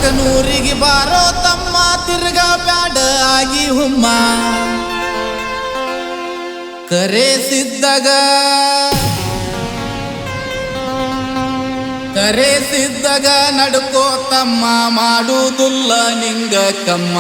ಅಲಕನೂರಿಗೆ ಬಾರೋ ತಮ್ಮ ತಿರ್ಗ ಬ್ಯಾಡ ಆಗಿ ಹುಮ್ಮ ಕರೆಸಿದ್ದಾಗ ನಡ್ಕೋ ತಮ್ಮ ಮಾಡುವುದಿಲ್ಲ ನಿಂಗ ಕಮ್ಮ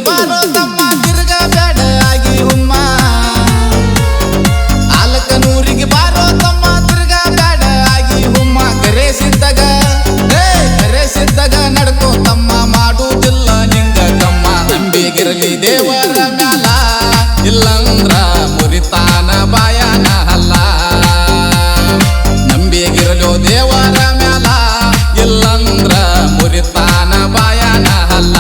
ಬಾರೋ ತಮ್ಮ ತಿರ್ಗ ಬ್ಯಾಡ ಆಗಿ ಹುಮ್ಮ ಅಲಕನೂರಿಗೆ ಬಾರೋ ತಮ್ಮ ತಿರ್ಗ ಬ್ಯಾಡ ಆಗಿ ಹುಮ್ಮ ಕರೆಸಿದ್ದಾಗ ನಡ್ಕೋ ತಮ್ಮ ಮಾಡುವುದಿಲ್ಲ ನಿಂಗ ಕಮ್ಮ ನಂಬಿಗಿರಲಿ ದೇವರ ಮ್ಯಾಲ ಇಲ್ಲಂದ್ರ ಮುರಿತಾನ ಬಾಯನ ಹಲ್ಲ ನಂಬಿಗಿರಲು ದೇವರ ಮ್ಯಾಲ ಇಲ್ಲಂದ್ರ ಮುರಿತಾನ ಬಾಯನ ಹಲ್ಲ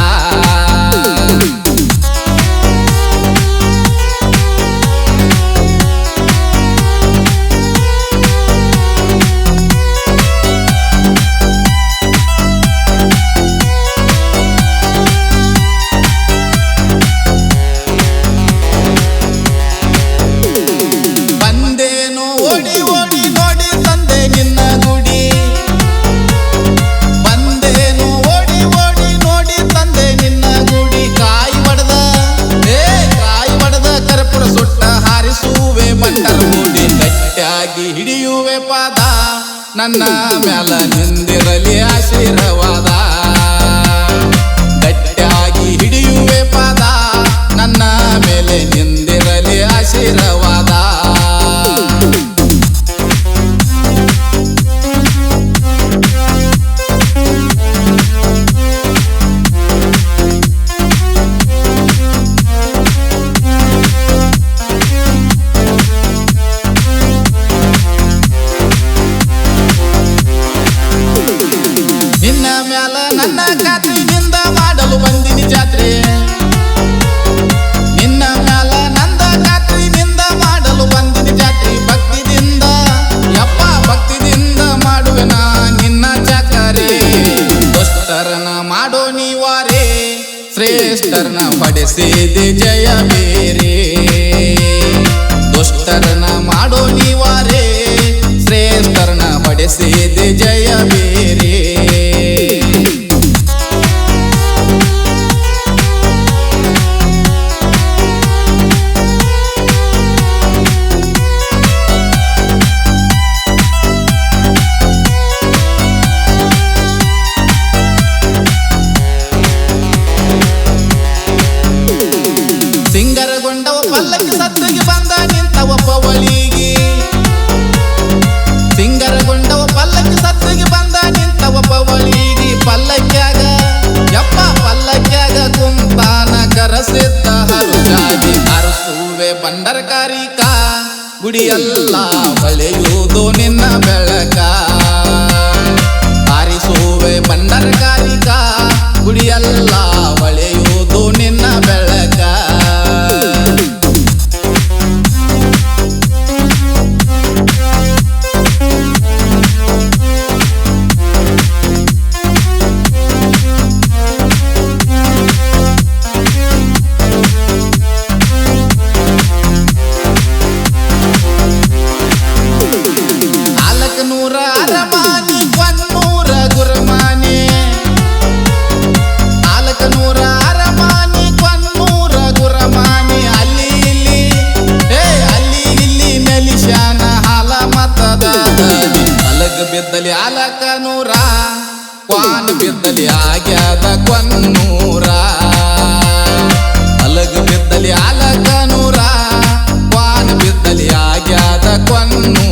ಹಿಡಿಯುವೆ ಪಾದ ನನ್ನ ಮ್ಯಾಲ ನಿಂದಿರಲಿ ಆಶೀರ್ವಾದ ಗಟ್ಟಿಯಾಗಿ ಹಿಡಿಯುವೆ ಪಾದ ನನ್ನ ಮೇಲೆ ನಿಂದಿರಲಿ ಆಶೀರ್ವಾದ ನಿನ್ನ ಮ್ಯಾಲ ನನ್ನ ಖಾತ್ರಿನಿಂದ ಮಾಡಲು ಬಂದಿನಿ ಜಾತ್ರೆ ನಿನ್ನ ಮ್ಯಾಲ ನಂದ ಖಾತ್ರಿನಿಂದ ಮಾಡಲು ಬಂದಿನಿ ಜಾತ್ರೆ ಭಕ್ತಿದಿಂದ ಮಾಡುವೆನ ನಿನ್ನ ಚಾಕರೆ ದುಷ್ಟರನ ಮಾಡೋ ನೀವಾರೇ ಶ್ರೇಷ್ಠರನ ಪಡಿಸಿದೆ ಜಯ ಬೇರೆ ದುಷ್ಟರನ ಮಾಡೋ ನೀವಾರೇ ಶ್ರೇಷ್ಠರನ ಪಡಿಸಿದೆ ಜಯ ಬೇರೆ ಸಿಂಗರಗೊಂಡವ ಪಲ್ಲಕ್ಕಿ ಸತ್ತಿಗೆ ಬಂದ ನಿಂತ ಒಬ್ಬ ಒಲಿಗಿ ಸಿಂಗರಗೊಂಡವ ಪಲ್ಲಕ್ಕಿ ಸತ್ತಿಗೆ ಬಂದ ನಿಂತ ಒಬ್ಬ ಒಲಿಗಿ ಪಲ್ಲಕ್ಕ್ಯಾಗ ಕುಂತಾನ ಕರಸಿದ್ದ ಹರುಷಾಗಿ ಹರಸುವೆ ಬಂಡರಕಾರಿಕ ಗುಡಿಯಲ್ಲ ಹೊಳೆಯುವುದು ನಿನ್ನ ಬೆಳಕ ಹಾರಿಸುವೆ ಬಂಡರಕಾರಿಕ ಗುಡಿಯಲ್ಲ ಹೊಳೆಯುವುದು ನಿನ್ನ ಬೆಳಕ ಅಲಕನೂರ ಅರಮಾನಿ ಕೊನ್ನೂರ ಗುರಮಾನಿ ಅಲಕನೂರ ಅರಮಾನಿ ಕೊನ್ನೂರ ಗುರಮಾನಿ ಅಲ್ಲಿ ಇಲ್ಲಿ ನೆಲಿಶಾನ ಹಾಲ ಮತದ ಅಲಗ ಬಿದ್ದಲಿ ಅಲಕನೂರ ಕ್ವಾನ್ ಬಿದ್ದಲಿ ಆಗ್ಯಾದ ಕೊನ್ನೂರ ಅಲಗ ಬಿದ್ದಲಿ ಅಲಕನೂರ ಕ್ವಾನ್ ಬಿದ್ದಲಿ ಆಗ್ಯಾದ ಕೊನ್ನೂರ